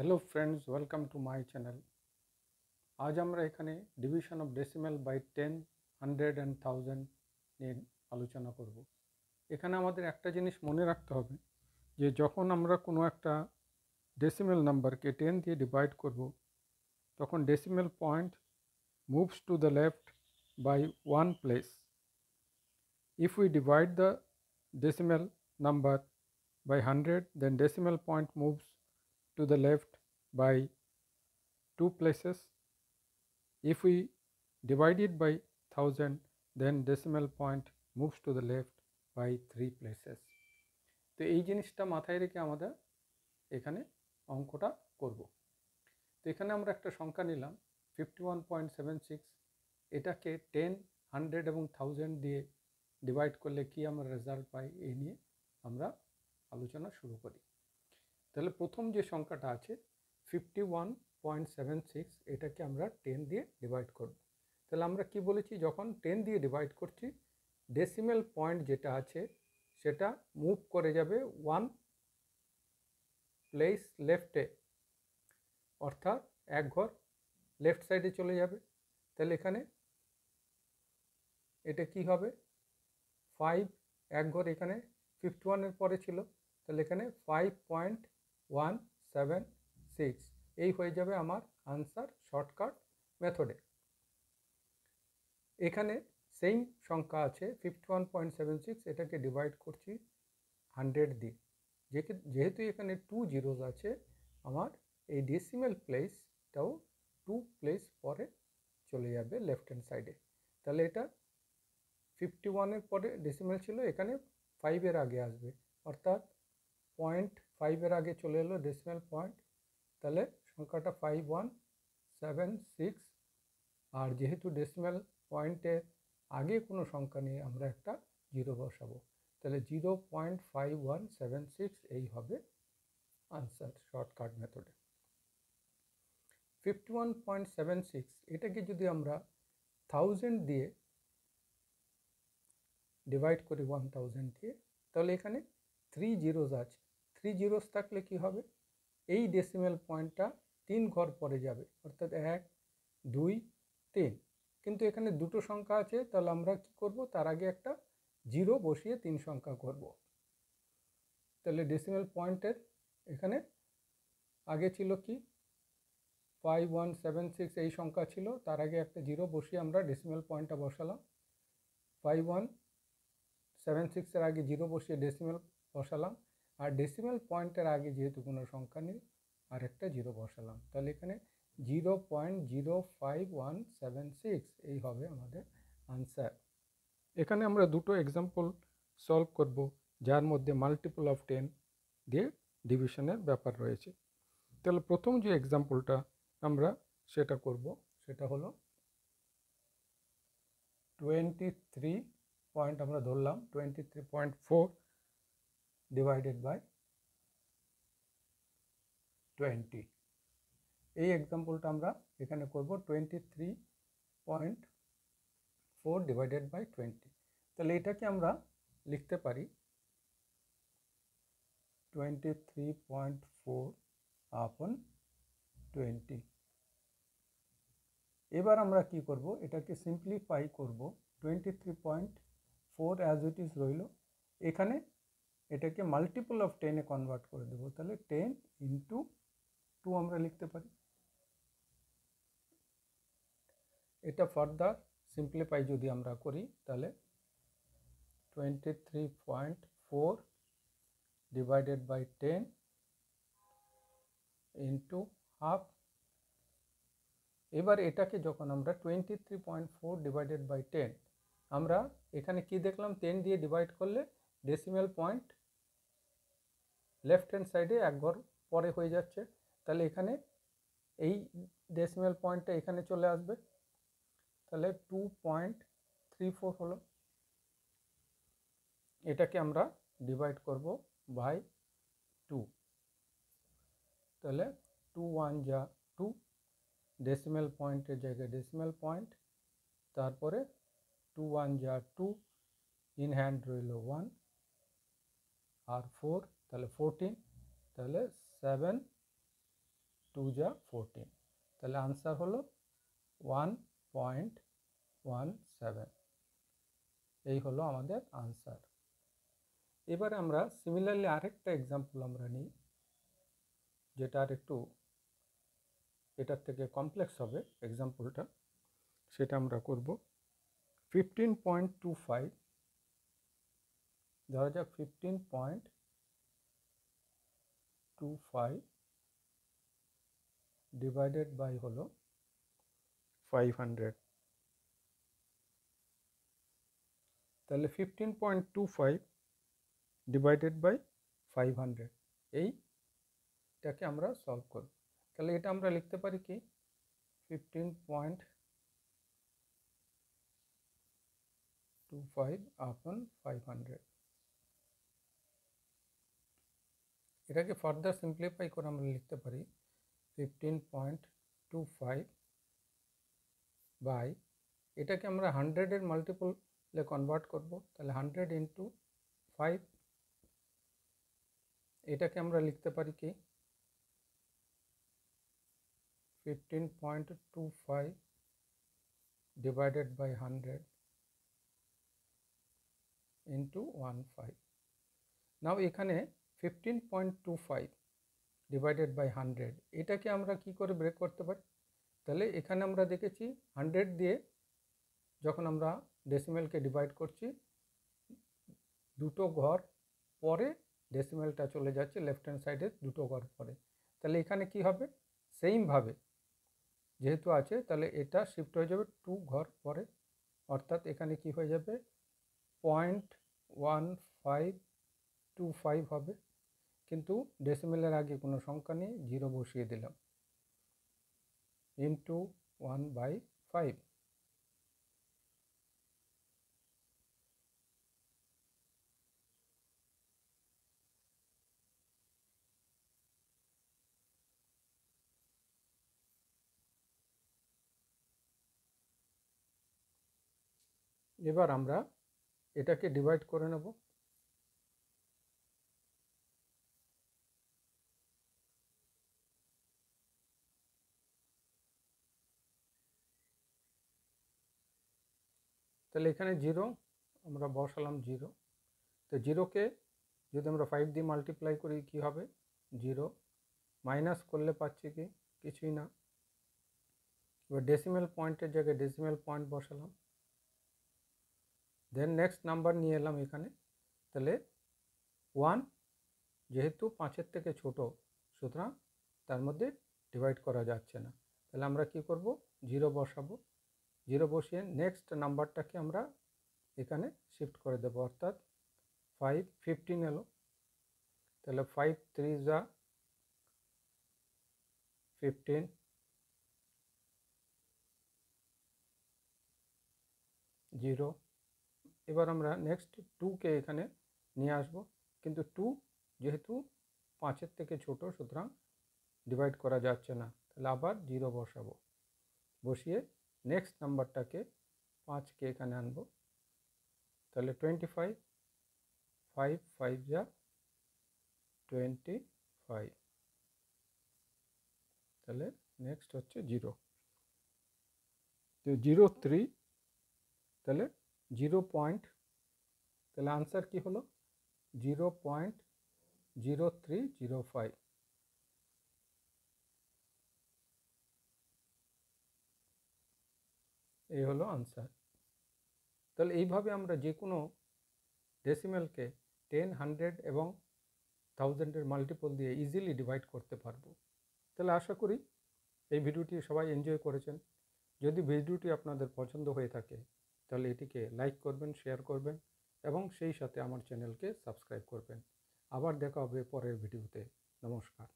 Hello friends, welcome to my channel. आज আমরা এখানে division of decimal by 10, 100 and 1000 নিয়ে আলোচনা করব। এখানে আমাদের একটা জিনিস মনে রাখতে হবে যে যখন আমরা কোনো একটা ডেসিমেল নাম্বারকে 10 দিয়ে ডিভাইড করব, তখন decimal point moves to the left by 1 place. If we divide the decimal number by 100, then decimal point moves to the left by 2 places. If we divide it by 1000, then decimal point moves to the left by 3 places. তো এই জিনিসটা মাথায় রেখে আমরা এখানে অঙ্কটা করব। তো এখানে আমরা একটা সংখ্যা নিলাম 51.76। এটাকে 10, 100 এবং 1000 দিয়ে ডিভাইড করলে কি আমরা রেজাল্ট পাই, এই নিয়ে আমরা আলোচনা শুরু করি। তাহলে প্রথম যে সংখ্যাটা আছে 51.76, এটাকে আমরা 10 দিয়ে ডিভাইড করব। তাহলে আমরা কি বলেছি, যখন 10 দিয়ে ডিভাইড করছি ডেসিমেল পয়েন্ট যেটা আছে সেটা মুভ করে যাবে 1 প্লেস লেফটে, অর্থাৎ এক ঘর লেফট সাইডে চলে যাবে। তাহলে এখানে এটা কি হবে, 5 এক ঘর এখানে 51 পরে ছিল, তাহলে এখানে 5.176 এই হয়ে যাবে আমার আনসার শর্টকাট মেথডে। এখানে সেম সংখ্যা আছে 51.76, এটাকে ডিভাইড করছি 100 দিয়ে। যেহেতু এখানে 2 জিরোস আছে, আমার এই ডেসিমেল প্লেসটাও 2 প্লেস পরে চলে যাবে লেফট হ্যান্ড সাইডে। তাহলে এটা 51 পরে ডেসিমেল ছিল, এখানে 5 আগে আসবে, অর্থাৎ 0.5 আগে চলে এলো ডেসিমেল পয়েন্ট। তাহলে সংখ্যাটা 5176। আর যেহেতু ডেসিমেল পয়েন্টের আগে কোনো সংখ্যা নিয়ে আমরা একটা জিরো বসাবো, তাহলে 0.5176 এই হবে আনসার শর্টকাট মেথডে। 51.76 এটাকে যদি আমরা 1000 দিয়ে ডিভাইড করি 1000 দিয়ে, তাহলে এখানে 3 জিরোস আছে। 3 জিরোস থাকলে কি হবে, এই ডেসিমেল পয়েন্টটা 3 ঘর পরে যাবে, অর্থাৎ 1, 2, 3। কিন্তু এখানে দুটো সংখ্যা আছে, তাহলে আমরা কি করব, তার আগে একটা জিরো বসিয়ে 3 সংখ্যা করব। তাহলে ডেসিমেল পয়েন্টের এখানে আগে ছিল কি 5176 এই সংখ্যা ছিল, তার আগে একটা জিরো বসিয়ে আমরা ডেসিমেল পয়েন্টটা বসালাম। 5176 এর আগে জিরো বসিয়ে ডেসিমেল বসালাম, আর ডেসিমেল পয়েন্টের আগে যেহেতু কোনো সংখ্যা নেই আর একটা জিরো বসালাম। তাহলে এখানে 0.05176 এই হবে আমাদের আনসার। এখানে আমরা দুটো এক্সাম্পল সলভ করব, যার মধ্যে মাল্টিপল অফ 10 দিয়ে ডিভিশনের ব্যাপার রয়েছে। তাহলে প্রথম যে এক্সাম্পলটা আমরা সেটা করব, সেটা হলো 23 পয়েন্ট আমরা ধরলাম 23.4 ডিভাইডেড বাই 20। এই এক্সাম্পলটা আমরা এখানে করব 23.4 ডিভাইডেড বাই 20। তাহলে এটাকে আমরা লিখতে পারি 23.4 আপন 20। এবার আমরা কি করব, এটাকে সিম্পলিফাই করব। 23.4 অ্যাজ ইট ইজ রইল, এখানে এটাকে মাল্টিপল অফ 10 এ কনভার্ট করে দেবো। তাহলে 10 ইন্টু 2 আমরা লিখতে পারি। এটা ফার্দার সিম্পলিফাই যদি আমরা করি, তাহলে 23.4 ডিভাইডেড বাই 10 ইন্টু হাফ। এবার এটাকে যখন আমরা 23.4 ডিভাইডেড বাই 10, আমরা এখানে কি দেখলাম, 10 দিয়ে ডিভাইড করলে ডেসিমেল পয়েন্ট লেফট হ্যান্ড সাইডে এক ঘর পরে হয়ে যাচ্ছে। তাহলে এখানে এই ডেসিমেল পয়েন্টটা এখানে চলে আসবে, তাহলে 2.34 হলো। এটাকে আমরা ডিভাইড করব বাই 2, তাহলে 2 1 যা 2, ডেসিমেল পয়েন্টের জায়গায় ডেসিমেল পয়েন্ট, তারপরে 2 1 যা 2, ইন হ্যান্ড রইল 1 আর 4, তাহলে 14, তাহলে 7 2 যা 14, তাহলে আনসার হলো 1.17। এই হলো আমাদের আনসার। এবারে আমরা সিমিলারলি আরেকটা এক্সাম্পল আমরা নিই, যেটা আর একটু এটার থেকে কমপ্লেক্স হবে এক্সাম্পলটা। সেটা আমরা করব 15.25, ধরা যাক 15.25 ডিভাইডেড বাই হলো 500। তাহলে 15.25 ডিভাইডেড বাই 500, এইটাকে আমরা সলভ করব। তাহলে এটা আমরা লিখতে পারি কি 15.25 আপন 500। এটাকে ফার্দার সিম্পলিফাই করে আমরা লিখতে পারি 15.25 বাই, এটাকে আমরা 100-এর মাল্টিপলে কনভার্ট করব। তাহলে 100 ইন্টু 5, এটাকে আমরা লিখতে পারি কি 15.25 ডিভাইডেড বাই 100 ইন্টু 15। নাও এখানে 15.25 ডিভাইডেড বাই 100, এটাকে আমরা কি করে ব্রেক করতে পারি? তাহলে এখানে আমরা দেখেছি 100 দিয়ে যখন আমরা ডেসিমেলকে ডিভাইড করছি, দুটো ঘর পরে ডেসিমেলটা চলে যাচ্ছে লেফট হ্যান্ড সাইডে দুটো ঘর পরে। তাহলে এখানে কি হবে, সেইমভাবে যেহেতু আছে তাহলে এটা শিফট হয়ে যাবে 2 ঘর পরে, অর্থাৎ এখানে কি হয়ে যাবে 0.1525 হবে। কিন্তু ডেসিমেলের আগে কোনো সংখ্যা নেই, 0 বসিয়ে দিলাম ইন্টু 1/5। এবার আমরা এটাকে ডিভাইড করে নেব। তাহলে এখানে 0 আমরা বসালাম 0। তো 0কে যদি আমরা 5 দিয়ে মাল্টিপ্লাই করি কি হবে 0, মাইনাস করলে পাচ্ছি কি কিছুই না। এবার ডেসিমেল পয়েন্টের জায়গায় ডেসিমেল পয়েন্ট বসালাম, দেন নেক্সট নাম্বার নিয়ে এলাম এখানে। তাহলে 1 যেহেতু 5-এর থেকে ছোট, সুতরাং তার মধ্যে ডিভাইড করা যাচ্ছে না। তাহলে আমরা কি করব 0 বসাবো, 0 বসিয়ে নেক্সট নাম্বারটাকে আমরা এখানে শিফট করে দেবো, অর্থাৎ 15 এলো। তাহলে 5 3 যা 15, 0। এবার আমরা নেক্সট 2কে এখানে নিয়ে আসব, কিন্তু 2 যেহেতু 5-এর থেকে ছোট, সুতরাং ডিভাইড করা যাচ্ছে না। তাহলে আবার 0 বসাবো, বসিয়ে নেক্সট নাম্বারটাকে 5কে এখানে আনবো। তাহলে 25, 5 5 যা 25, তাহলে নেক্সট হচ্ছে 0। তো 0 3, তাহলে 0 পয়েন্ট, তাহলে আনসার কি হলো 0.0305। এই হলো আনসার। তাহলে এইভাবে আমরা যে কোনো ডেসিমেলকে 10, 100 এবং 1000-এর মাল্টিপল দিয়ে ইজিলি ডিভাইড করতে পারবো। তাহলে আশা করি এই ভিডিওটি সবাই এনজয় করেছেন। যদি ভিডিওটি আপনাদের পছন্দ হয়ে থাকে তাহলে এটিকে লাইক করবেন, শেয়ার করবেন এবং সেই সাথে আমার চ্যানেলকে সাবস্ক্রাইব করবেন। আবার দেখা হবে পরের ভিডিওতে। নমস্কার।